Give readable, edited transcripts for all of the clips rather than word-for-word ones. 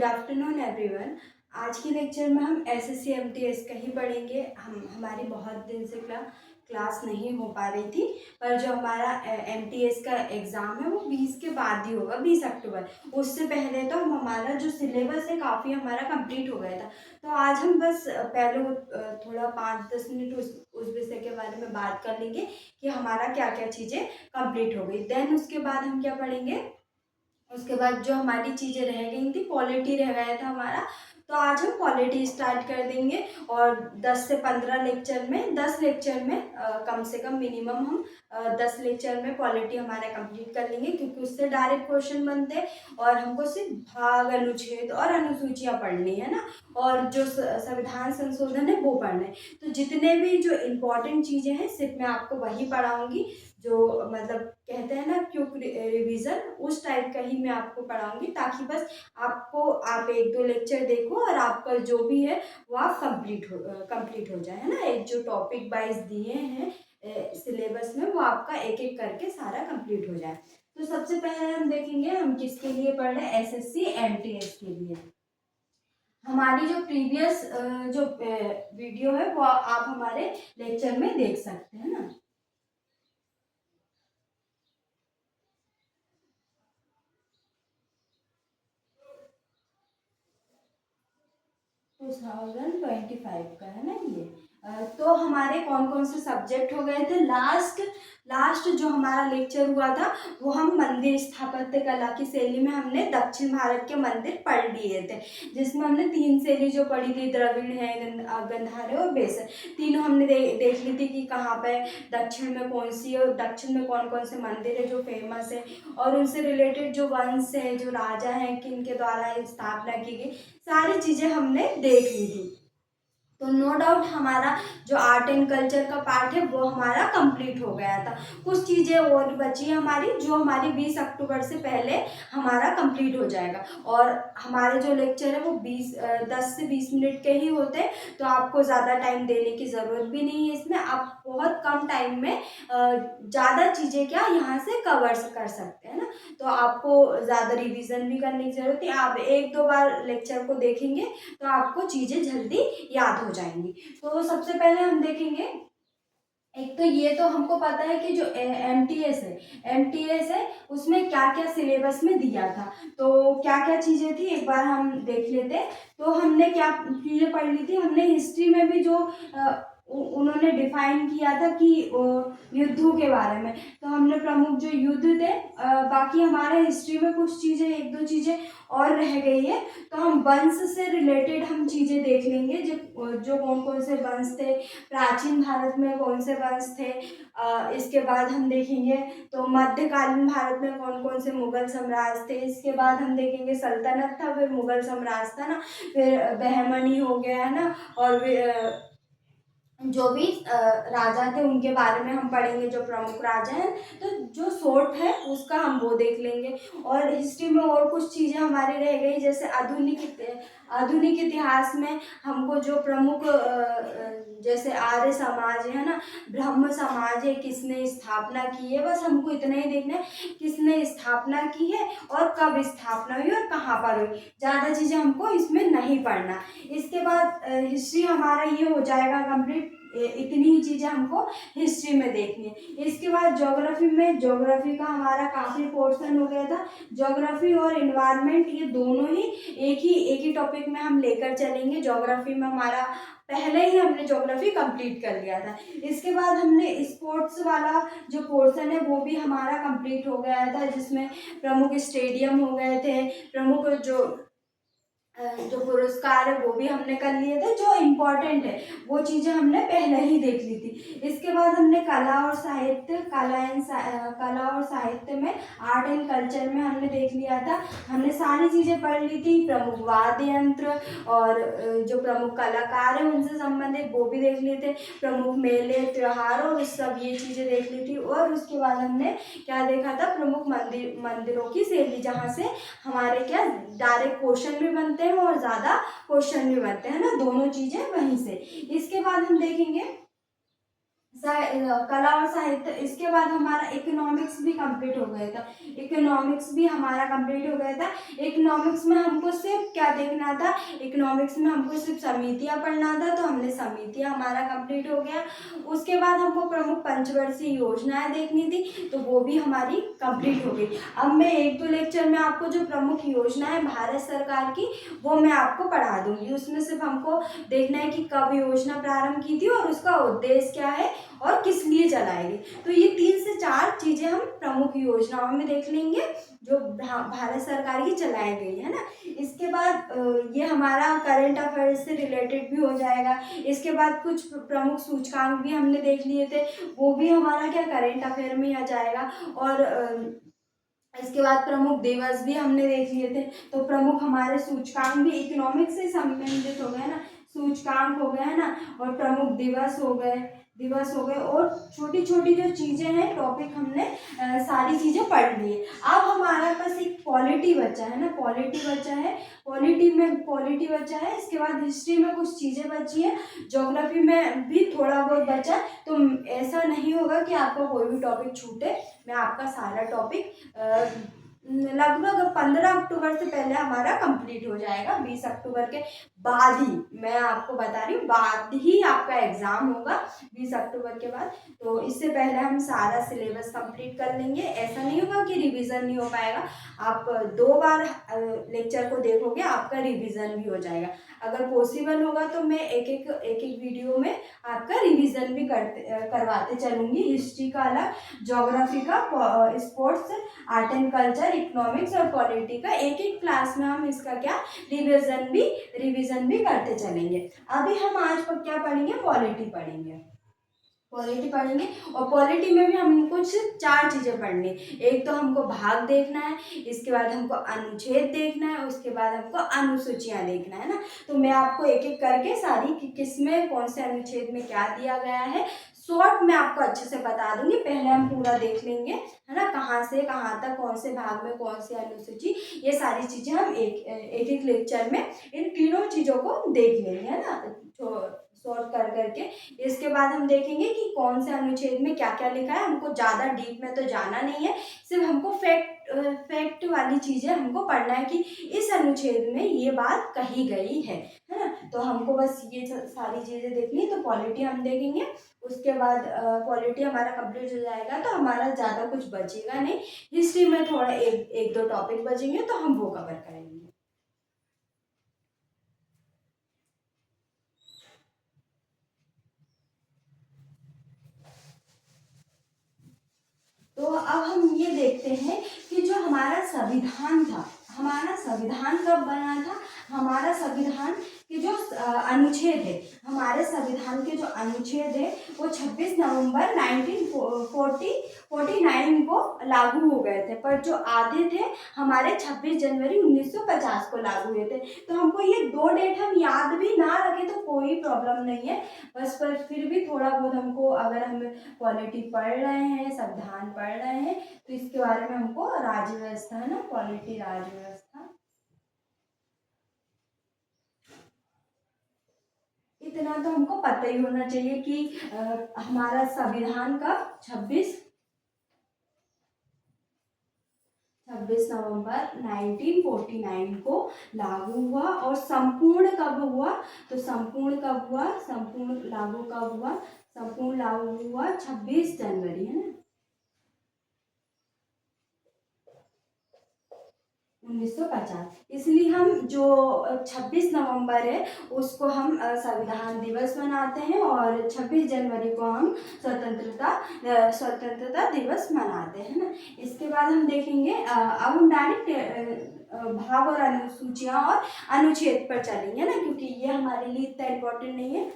Good afternoon everyone. आज के lecture में हम एसएससी एमटीएस का ही पढ़ेंगे। हमारी बहुत दिन से क्लास नहीं हो पा रही थी, पर जो हमारा एमटीएस का एग्ज़ाम है वो 20 के बाद ही होगा, 20 अक्टूबर। उससे पहले तो हमारा जो सिलेबस है काफ़ी हमारा कंप्लीट हो गया था। तो आज हम बस पहले थोड़ा 5-10 मिनट उस विषय के बारे में बात कर लेंगे कि हमारा क्या क्या चीज़ें कंप्लीट हो गई। देन उसके बाद हम क्या पढ़ेंगे, उसके बाद जो हमारी चीज़ें रह गई थी, पॉलिटी रह गया था हमारा, तो आज हम पॉलिटी स्टार्ट कर देंगे। और 10 से 15 लेक्चर में, 10 लेक्चर में कम से कम मिनिमम हम 10 लेक्चर में पॉलिटी हमारा कंप्लीट कर लेंगे, क्योंकि उससे डायरेक्ट क्वेश्चन बनते हैं और हमको सिर्फ भाग, अनुच्छेद और अनुसूचियाँ पढ़नी है ना, और जो संविधान संशोधन है वो पढ़ना है। तो जितने भी जो इम्पोर्टेंट चीज़ें हैं सिर्फ मैं आपको वही पढ़ाऊँगी, जो मतलब कहते हैं ना क्विक रिवीजन, उस टाइप का ही मैं आपको पढ़ाऊंगी, ताकि बस आप 1-2 लेक्चर देखो और आपका जो भी है वो आप कंप्लीट हो जाए, है ना। एक जो टॉपिक वाइज दिए हैं सिलेबस में, वो आपका एक एक करके सारा कंप्लीट हो जाए। तो सबसे पहले हम देखेंगे हम किसके लिए पढ़ रहे हैं, एसएससी एमटीएस के लिए। हमारी जो प्रीवियस जो वीडियो है वो आप हमारे लेक्चर में देख सकते हैं ना। 2025 का है ना ये। तो हमारे कौन कौन से सब्जेक्ट हो गए थे। लास्ट जो हमारा लेक्चर हुआ था वो हम मंदिर स्थापत्य कला की शैली में हमने दक्षिण भारत के मंदिर पढ़ लिए थे, जिसमें हमने 3 शैली जो पढ़ी थी, द्रविड़ है, गंधार और बेसर, तीनों हमने देख ली थी कि कहाँ पे दक्षिण में कौन सी है और दक्षिण में कौन कौन से मंदिर है जो फेमस है, और उनसे रिलेटेड जो वंश है, जो राजा हैं, किनके द्वारा स्थापना की गई, सारी चीज़ें हमने देख ली थी। तो नो डाउट हमारा जो आर्ट एंड कल्चर का पार्ट है वो हमारा कंप्लीट हो गया था। कुछ चीज़ें और बची हमारी, जो हमारी 20 अक्टूबर से पहले हमारा कंप्लीट हो जाएगा। और हमारे जो लेक्चर है वो 10 से 20 मिनट के ही होते हैं, तो आपको ज़्यादा टाइम देने की ज़रूरत भी नहीं है। इसमें आप बहुत कम टाइम में ज़्यादा चीज़ें क्या यहाँ से कवर कर सकते हैं ना। तो आपको ज़्यादा रिविज़न भी करने की ज़रूरत है। आप 1-2 बार लेक्चर को देखेंगे तो आपको चीज़ें जल्दी याद हो जाएंगी। तो सबसे पहले हम देखेंगे, एक तो ये तो हमको पता है कि जो एमटीएस है उसमें क्या क्या सिलेबस में दिया था, तो क्या क्या चीज़ें थी एक बार हम देख लेते हैं। तो हमने क्या चीज़ें पढ़ ली थी, हमने हिस्ट्री में भी जो उन्होंने डिफाइन किया था कि युद्धों के बारे में, तो हमने प्रमुख जो युद्ध थे, बाकी हमारे हिस्ट्री में कुछ चीज़ें, 1-2 चीज़ें और रह गई है, तो हम वंश से रिलेटेड हम चीज़ें देख लेंगे, जो कौन कौन से वंश थे, प्राचीन भारत में कौन से वंश थे। इसके बाद हम देखेंगे तो मध्यकालीन भारत में कौन कौन से मुगल साम्राज्य थे। इसके बाद हम देखेंगे सल्तनत था, फिर मुगल साम्राज्य था ना, फिर बहमनी हो गया है ना, और जो भी राजा थे उनके बारे में हम पढ़ेंगे, जो प्रमुख राजा हैं। तो जो शॉर्ट है उसका हम वो देख लेंगे। और हिस्ट्री में और कुछ चीज़ें हमारी रह गई, जैसे आधुनिक इतिहास में हमको जो प्रमुख जैसे आर्य समाज है ना, ब्रह्म समाज है, किसने स्थापना की है, बस हमको इतना ही देखना है, किसने स्थापना की है और कब स्थापना हुई और कहाँ पर हुई। ज़्यादा चीज़ें हमको इसमें नहीं पढ़ना। इसके बाद हिस्ट्री हमारा ये हो जाएगा कंप्लीट। इतनी ही चीज़ें हमको हिस्ट्री में देखनी है। इसके बाद ज्योग्राफी का हमारा काफ़ी पोर्शन हो गया था। ज्योग्राफी और इन्वायरमेंट ये दोनों ही एक ही टॉपिक में हम लेकर चलेंगे। ज्योग्राफी में हमारा पहले ही हमने ज्योग्राफी कंप्लीट कर लिया था। इसके बाद हमने स्पोर्ट्स वाला जो पोर्शन है वो भी हमारा कंप्लीट हो गया था, जिसमें प्रमुख स्टेडियम हो गए थे, प्रमुख जो पुरस्कार है वो भी हमने कर लिए थे। जो इम्पोर्टेंट है वो चीज़ें हमने पहले ही देख ली थी। इसके बाद हमने कला और साहित्य में, आर्ट एंड कल्चर में हमने देख लिया था। हमने सारी चीज़ें पढ़ ली थी, प्रमुख वाद्य यंत्र और जो प्रमुख कलाकार हैं उनसे संबंधित वो भी देख लिए थे, प्रमुख मेले, त्योहार और सब ये चीज़ें देख ली थी। और उसके बाद हमने क्या देखा था, प्रमुख मंदिरों की शैली, जहाँ से हमारे क्या डायरेक्ट क्वेश्चन भी बनते हैं और ज़्यादा क्वेश्चन भी बनते हैं ना, दोनों चीज़ें वहीं से। इसके बाद हम देखेंगे कला और साहित्य। इसके बाद हमारा इकोनॉमिक्स भी कंप्लीट हो गया था। इकोनॉमिक्स भी हमारा कंप्लीट हो गया था। इकोनॉमिक्स में हमको सिर्फ क्या देखना था, इकोनॉमिक्स में हमको सिर्फ समितियाँ पढ़ना था, तो हमने समितियाँ हमारा कंप्लीट हो गया। उसके बाद हमको प्रमुख पंचवर्षीय योजनाएं देखनी थी, तो वो भी हमारी कंप्लीट हो गई। अब मैं एक दो लेक्चर में आपको जो प्रमुख योजनाएं भारत सरकार की वो मैं आपको पढ़ा दूंगी। उसमें सिर्फ हमको देखना है कि कब योजना प्रारंभ की थी और उसका उद्देश्य क्या है और किस लिए चलाएगी। तो ये 3 से 4 चीजें हम प्रमुख योजनाओं में देख लेंगे जो भारत सरकार की चलाई गई है ना। इसके बाद ये हमारा करंट अफेयर्स से रिलेटेड भी हो जाएगा। इसके बाद कुछ प्रमुख सूचकांक भी हमने देख लिए थे, वो भी हमारा क्या करंट अफेयर में आ जाएगा। और इसके बाद प्रमुख दिवस भी हमने देख लिए थे। तो प्रमुख हमारे सूचकांक भी इकोनॉमिक्स से संबंधित हो गए ना, सूचकांक हो गए है ना, और प्रमुख दिवस हो गए और छोटी छोटी जो चीज़ें हैं टॉपिक हमने सारी चीज़ें पढ़ ली है। अब हमारा पास एक पॉलिटी बचा है ना, पॉलिटी बचा है। इसके बाद हिस्ट्री में कुछ चीज़ें बची हैं, ज्योग्राफी में भी थोड़ा बहुत बचा। तो ऐसा नहीं होगा कि आपका कोई भी टॉपिक छूटे, मैं आपका सारा टॉपिक लगभग 15 अक्टूबर से पहले हमारा कंप्लीट हो जाएगा। 20 अक्टूबर के बाद ही, मैं आपको बता रही हूँ, बाद ही आपका एग्जाम होगा 20 अक्टूबर के बाद। तो इससे पहले हम सारा सिलेबस कंप्लीट कर लेंगे। ऐसा नहीं होगा कि रिवीजन नहीं हो पाएगा। आप 2 बार लेक्चर को देखोगे, आपका रिवीजन भी हो जाएगा। अगर पॉसिबल होगा तो मैं एक एक वीडियो में आपका रिवीजन भी करवाते चलूँगी। हिस्ट्री का अलग, ज्योग्राफी का, sports, art and culture, economics और पॉलिटी का एक एक क्लास में हम इसका क्या रिवीजन भी करते चलेंगे। अभी हम आज क्या पढ़ेंगे, पॉलिटी पढ़ेंगे। और पॉलिटी में भी हम कुछ 4 चीज़ें पढ़नी। एक तो हमको भाग देखना है, इसके बाद हमको अनुच्छेद देखना है, उसके बाद हमको अनुसूचियाँ देखना है ना। तो मैं आपको एक एक करके सारी किसमें कौन से अनुच्छेद में क्या दिया गया है शॉर्ट में आपको अच्छे से बता दूंगी। पहले हम पूरा देख लेंगे है ना, कहाँ से कहाँ तक, कौन से भाग में कौन सी अनुसूची, ये सारी चीज़ें हम एक लेक्चर में इन तीनों चीज़ों को देख लेंगे है ना, शॉर्ट कर करके। इसके बाद हम देखेंगे कि कौन से अनुच्छेद में क्या क्या लिखा है। हमको ज़्यादा डीप में तो जाना नहीं है, सिर्फ हमको फैक्ट वाली चीज़ें हमको पढ़ना है कि इस अनुच्छेद में ये बात कही गई है ना। तो हमको बस ये सारी चीज़ें देखनी है। तो पॉलिटी हम देखेंगे, उसके बाद पॉलिटी हमारा कंप्लीट हो जाएगा तो हमारा ज़्यादा कुछ बचेगा नहीं। हिस्ट्री में थोड़ा एक दो टॉपिक बचेंगे तो हम वो कवर करेंगे। तो अब हम ये देखते हैं कि जो हमारा संविधान था, हमारा संविधान कब बना था। हमारा संविधान के जो अनुच्छेद है, हमारे संविधान के जो अनुच्छेद है वो 26 नवंबर 1949 को लागू हो गए थे, पर जो आधे थे हमारे 26 जनवरी 1950 को लागू हुए थे। तो हमको ये 2 डेट हम याद भी ना रखें तो कोई प्रॉब्लम नहीं है, बस पर फिर भी थोड़ा बहुत हमको, अगर हम पॉलिटी पढ़ रहे हैं, संविधान पढ़ रहे हैं, तो इसके बारे में हमको राज्य व्यवस्था है ना, पॉलिटी राज्य व्यवस्था, इतना तो हमको पता ही होना चाहिए कि हमारा संविधान का 26 नवंबर 1949 को लागू हुआ। और संपूर्ण कब हुआ, तो संपूर्ण लागू हुआ 26 जनवरी है ना, 1950। इसलिए हम जो 26 नवंबर है उसको हम संविधान दिवस मनाते हैं, और 26 जनवरी को हम स्वतंत्रता दिवस मनाते हैं ना। इसके बाद हम देखेंगे, अब हम डायरेक्ट भाग और अनुसूचियाँ और अनुच्छेद पर चलेंगे ना, क्योंकि ये हमारे लिए इतना इम्पोर्टेंट नहीं है।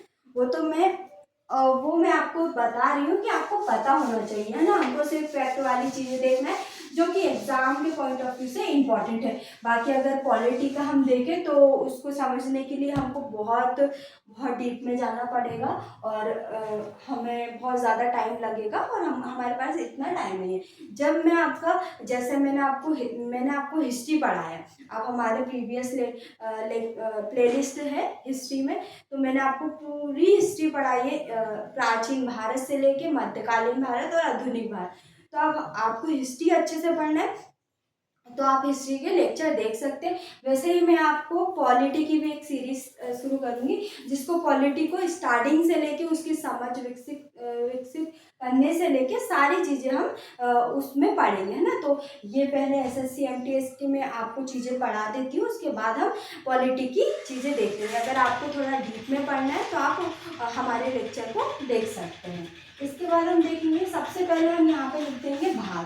वो मैं आपको बता रही हूँ कि आपको पता होना चाहिए है ना, हमको सिर्फ फैक्ट वाली चीज़ें देखना है। जो कि एग्ज़ाम के पॉइंट ऑफ व्यू से इम्पॉर्टेंट है। बाकी अगर पॉलिटी का हम देखें तो उसको समझने के लिए हमको बहुत बहुत डीप में जाना पड़ेगा और हमें बहुत ज़्यादा टाइम लगेगा और हमारे पास इतना टाइम नहीं है। जब मैं आपका जैसे मैंने आपको हिस्ट्री पढ़ाया, अब हमारे प्रीवियस प्लेलिस्ट है हिस्ट्री में, तो मैंने आपको पूरी हिस्ट्री पढ़ाई है, प्राचीन भारत से लेके मध्यकालीन भारत और आधुनिक भारत। तो अब आपको हिस्ट्री अच्छे से पढ़ना है तो आप हिस्ट्री के लेक्चर देख सकते हैं। वैसे ही मैं आपको पॉलिटी की भी एक सीरीज शुरू करूंगी, जिसको पॉलिटी को स्टार्टिंग से लेके उसकी समझ विकसित करने से लेके सारी चीज़ें हम उसमें पढ़ेंगे, है ना। तो ये पहले एसएससी एमटीएस की मैं आपको चीज़ें पढ़ा देती हूँ, उसके बाद हम पॉलिटी की चीज़ें देख लेंगे। अगर आपको थोड़ा डीप में पढ़ना है तो आप हमारे लेक्चर को देख सकते हैं। इसके बाद हम देखेंगे, सबसे पहले हम यहाँ पे लिख देंगे भाग।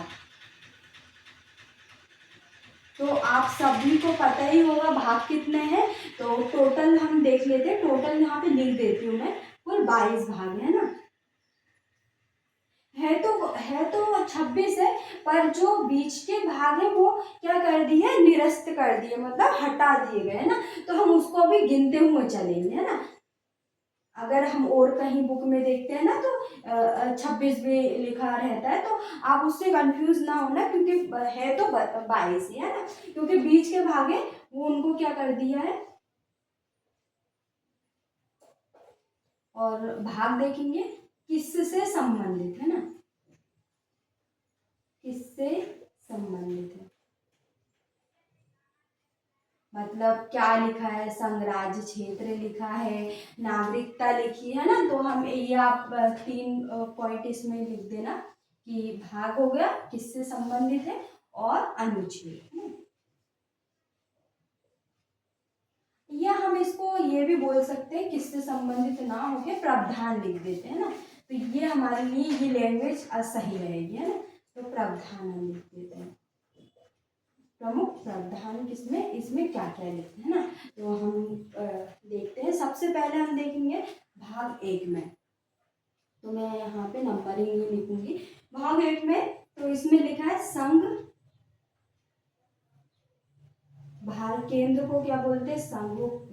तो आप सभी को पता ही होगा भाग कितने हैं, तो टोटल हम देख लेते हैं। टोटल यहाँ पे लिख देती हूँ मैं, कुल 22 भाग है ना। है तो 26 है, पर जो बीच के भाग है वो क्या कर दिए, निरस्त कर दिए, मतलब हटा दिए गए, है ना। तो हम उसको भी गिनते हुए चलेंगे, है ना। अगर हम और कहीं बुक में देखते हैं ना तो 26 भी लिखा रहता है, तो आप उससे कंफ्यूज ना होना, क्योंकि है तो 22 ही, है ना। क्योंकि बीच के भाग है वो उनको क्या कर दिया है। और भाग देखेंगे किससे संबंधित है ना, किससे संबंधित है, मतलब क्या लिखा है, संघराज्य क्षेत्र लिखा है, नागरिकता लिखी है ना। तो हम ये आप 3 पॉइंट इसमें लिख देना कि भाग हो गया किससे संबंधित है और अनुच्छेद है। या हम इसको ये भी बोल सकते हैं, किससे संबंधित ना होके प्रावधान लिख देते हैं ना, तो ये हमारे लिए ये लैंग्वेज सही रहेगी, है ना। तो प्रावधान हम लिख देते हैं, प्रमुख प्रावधान किसमें, इसमें क्या क्या लिखते हैं ना। तो हम देखते हैं। सबसे पहले हम देखेंगे भाग 1 में, तो मैं यहाँ पे नंबरिंग ही लिखूंगी। भाग 1 में तो इसमें लिखा है संघ, भारत केंद्र को क्या बोलते हैं,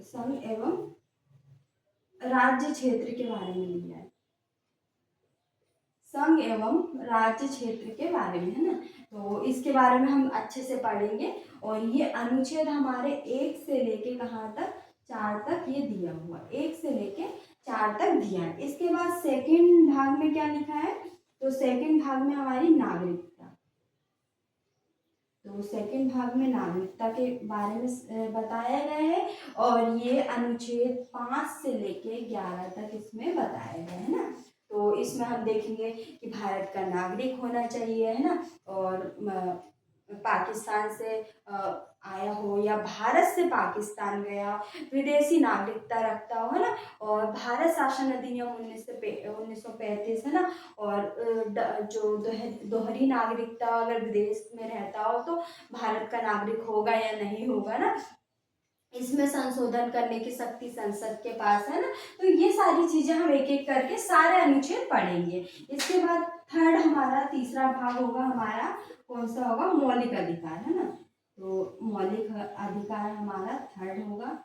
संघ एवं राज्य क्षेत्र के बारे में लिया है, संघ एवं राज्य क्षेत्र के बारे में, है ना। तो इसके बारे में हम अच्छे से पढ़ेंगे। और ये अनुच्छेद हमारे 1 से लेके कहाँ तक, 4 तक ये दिया हुआ, 1 से लेके 4 तक दिया है। इसके बाद सेकंड भाग में क्या लिखा है, तो सेकंड भाग में हमारी नागरिकता, तो सेकंड भाग में नागरिकता के बारे में बताया गया है। और ये अनुच्छेद 5 से लेके 11 तक इसमें बताया गया है ना। तो इसमें हम देखेंगे कि भारत का नागरिक होना चाहिए, है ना। और पाकिस्तान से आया हो या भारत से पाकिस्तान गया, विदेशी नागरिकता रखता हो, है ना। और भारत शासन अधिनियम 1935 है ना। और जो दोहरी नागरिकता, अगर विदेश में रहता हो तो भारत का नागरिक होगा या नहीं होगा ना, इसमें संशोधन करने की शक्ति संसद के पास है ना। तो ये सारी चीजें हम एक एक करके सारे अनुच्छेद पढ़ेंगे। इसके बाद थर्ड हमारा तीसरा भाग होगा, हमारा कौन सा होगा, मौलिक अधिकार, है ना। तो मौलिक अधिकार हमारा थर्ड होगा,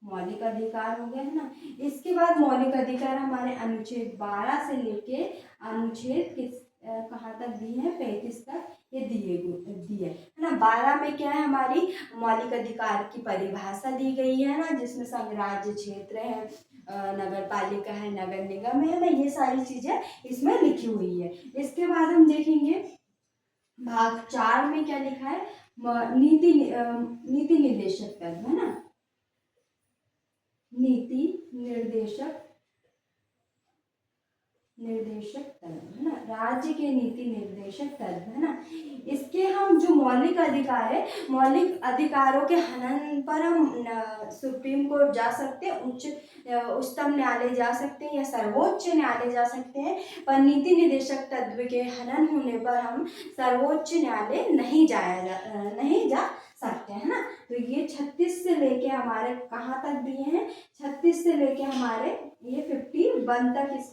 मौलिक अधिकार हो गया, है ना। इसके बाद मौलिक अधिकार हमारे अनुच्छेद 12 से लेके अनुच्छेद कहाँ तक दिए हैं, 35 तक ये दिए है ना। 12 में क्या है, हमारी मौलिक अधिकार की परिभाषा दी गई है ना, जिसमें संघराज्य क्षेत्र है, नगर पालिका है, नगर निगम है ना, ये सारी चीजें इसमें लिखी हुई है। इसके बाद हम देखेंगे भाग 4 में क्या लिखा है, नीति निर्देशक तत्व, है ना, नीति निर्देशक तत्व, है ना, राज्य के नीति निर्देशक तत्व, है ना। इसके हम जो मौलिक अधिकार है, मौलिक अधिकारों के हनन पर हम सुप्रीम कोर्ट जा सकते हैं, उच्चतम न्यायालय जा सकते हैं या सर्वोच्च न्यायालय जा सकते हैं। पर नीति निर्देशक तत्व के हनन होने पर हम सर्वोच्च न्यायालय नहीं जा सकते, है ना। तो ये 36 से लेके हमारे कहाँ तक दिए हैं, 36 से लेके हमारे ये 51 वन तक इस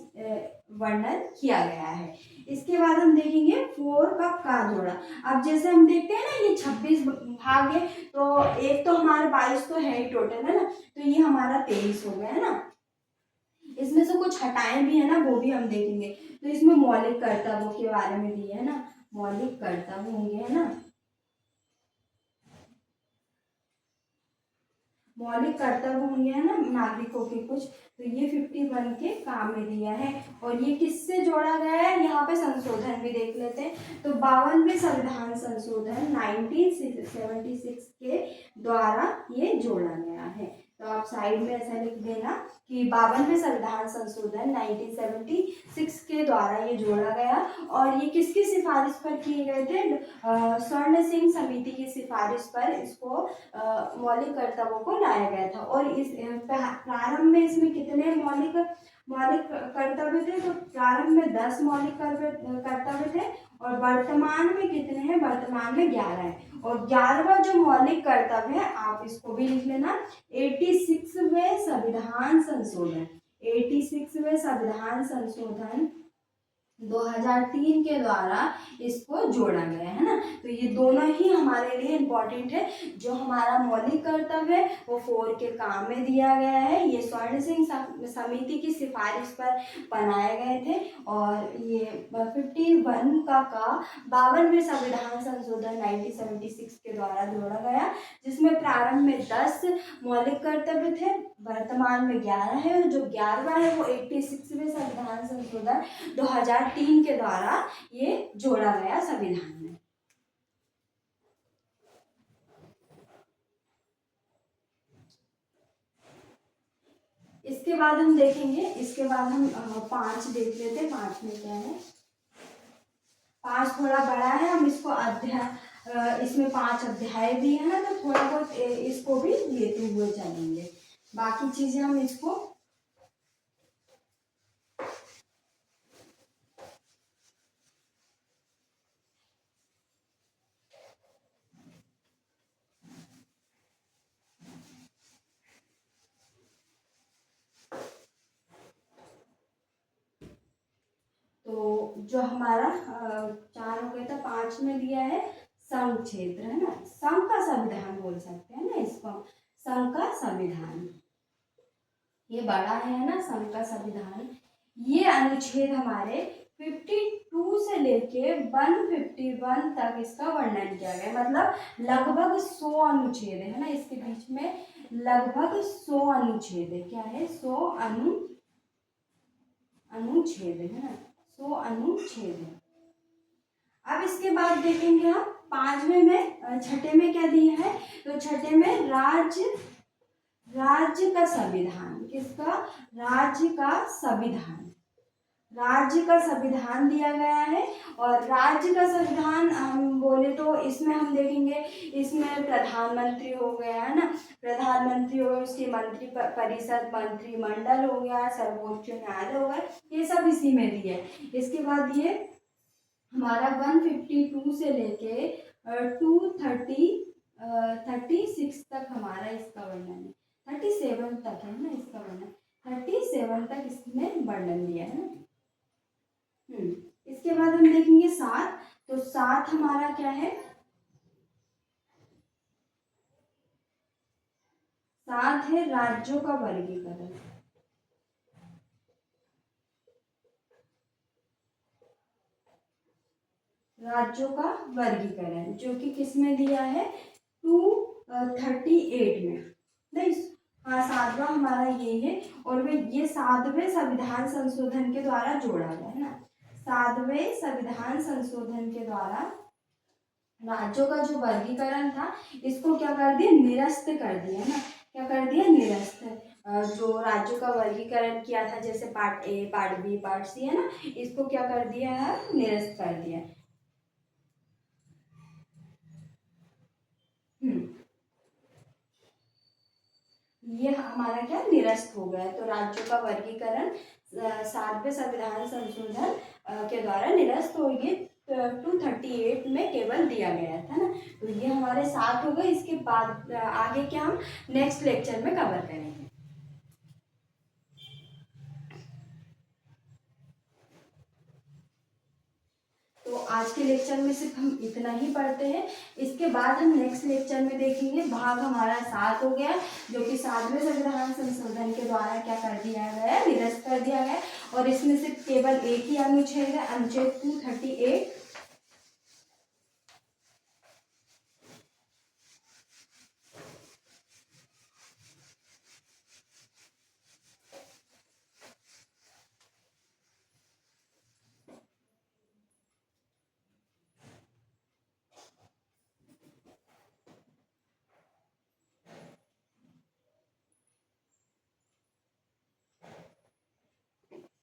वर्णन किया गया है। इसके बाद हम देखेंगे 4 का जोड़ा। अब जैसे हम देखते हैं ना, ये 26 भाग है, तो एक तो हमारे 22 तो है ही टोटल, है ना, तो ये हमारा 23 हो गया, है ना। इसमें से कुछ हटाए भी है ना, वो भी हम देखेंगे। तो इसमें मौलिक कर्तव्यों के बारे में दिए है ना, मौलिक कर्तव्य होंगे, है ना, मौलिक कर्तव्य होंगे, है ना, नागरिकों के कुछ। तो ये 51 के काम में दिया है। और ये किससे जोड़ा गया है, यहाँ पे संशोधन भी देख लेते हैं। तो 52वें संविधान संशोधन 1976 के द्वारा ये जोड़ा गया है। तो आप साइड में ऐसा लिख देना कि 52वें संविधान संशोधन 1976 के द्वारा ये जोड़ा गया। और ये किसकी सिफारिश पर किए गए थे, स्वर्ण सिंह समिति की सिफारिश पर इसको मौलिक कर्तव्यों को लाया गया था। और इस प्रारंभ में इसमें कितने मौलिक मौलिक कर्तव्य थे, तो प्रारंभ में 10 मौलिक कर्तव्य थे। और वर्तमान में कितने हैं, वर्तमान में 11 है। और 11वां जो मौलिक कर्तव्य है, आप इसको भी लिख लेना, 86वें संविधान संशोधन, 86वें संविधान संशोधन 2003 के द्वारा इसको जोड़ा गया है ना। तो ये दोनों ही हमारे लिए इम्पोर्टेंट है। जो हमारा मौलिक कर्तव्य है वो 4 के काम में दिया गया है, ये स्वर्ण सिंह समिति की सिफारिश पर बनाए गए थे। और ये 51 का 52वें संविधान संशोधन 1976 के द्वारा जोड़ा गया, जिसमें प्रारंभ में 10 मौलिक कर्तव्य थे, वर्तमान में 11 है। और जो 11वां है वो 86वें संविधान संशोधन 2003 के द्वारा ये जोड़ा गया संविधान में। इसके बाद हम देखेंगे, इसके बाद हम 5 देख लेते हैं। 5 में क्या है, 5 थोड़ा बड़ा है, हम इसको अध्याय, इसमें 5 अध्याय भी है ना, तो थोड़ा बहुत इसको भी लेते हुए चलेंगे। बाकी चीजें हम इसको तो जो हमारा 4 हो गया था, 5 में दिया है संघ क्षेत्र, है ना, संघ का संविधान बोल सकते हैं ना इसको, संघ का संविधान, ये बड़ा है ना, संघ का संविधान। ये अनुच्छेद हमारे 52 से लेके 151 तक इसका वर्णन किया गया, मतलब लगभग 100 अनुच्छेद है ना, इसके बीच में लगभग 100 अनुच्छेद है। क्या है, 100 अनुच्छेद है ना, 100 अनुच्छेद है। अब इसके बाद देखेंगे हम 5वें में, छठे में क्या दिया है, तो छठे में राज्य का संविधान, किसका, राज्य का संविधान, राज्य का संविधान दिया गया है। और राज्य का संविधान हम बोले तो इसमें हम देखेंगे, इसमें प्रधानमंत्री हो गया, है ना, प्रधानमंत्री हो गया, उसकी मंत्री परिषद, मंत्रिमंडल हो गया, सर्वोच्च न्यायालय हो गया, ये सब इसी में दिए है। इसके बाद ये हमारा 152 से लेके 36 तक हमारा इसका वर्णन है, 37 तक है ना इसका वर्णन, 37 तक इसमें वर्णन दिया है ना। इसके बाद हम देखेंगे 7। तो 7 हमारा क्या है, 7 है राज्यों का वर्गीकरण, राज्यों का वर्गीकरण, जो कि किसमें दिया है, 238 में, नहीं, हाँ, 7वां हमारा ये है। और वे ये 7वें संविधान संशोधन के द्वारा जोड़ा गया है ना, 7वें संविधान संशोधन के द्वारा राज्यों का जो वर्गीकरण था इसको क्या कर दिया, निरस्त कर दिया ना, क्या कर दिया, निरस्त। जो राज्यों का वर्गीकरण किया था, जैसे part A, part B, part C, है ना, इसको क्या कर दिया है, निरस्त कर दिया। ये हमारा क्या, निरस्त हो गया। तो राज्यों का वर्गीकरण 7वें संविधान संशोधन के द्वारा निरस्त हो गए, 238 में केवल दिया गया था ना। तो ये हमारे 7 हो गए। इसके बाद आगे क्या हम नेक्स्ट लेक्चर में कवर करेंगे। आज के लेक्चर में सिर्फ हम इतना ही पढ़ते हैं। इसके बाद हम नेक्स्ट लेक्चर में देखेंगे भाग हमारा 7 हो गया, जो कि 7वें संविधान संशोधन के द्वारा क्या कर दिया गया है, निरस्त कर दिया गया। और इसमें सिर्फ केवल एक ही अनुच्छेद है, अनुच्छेद 238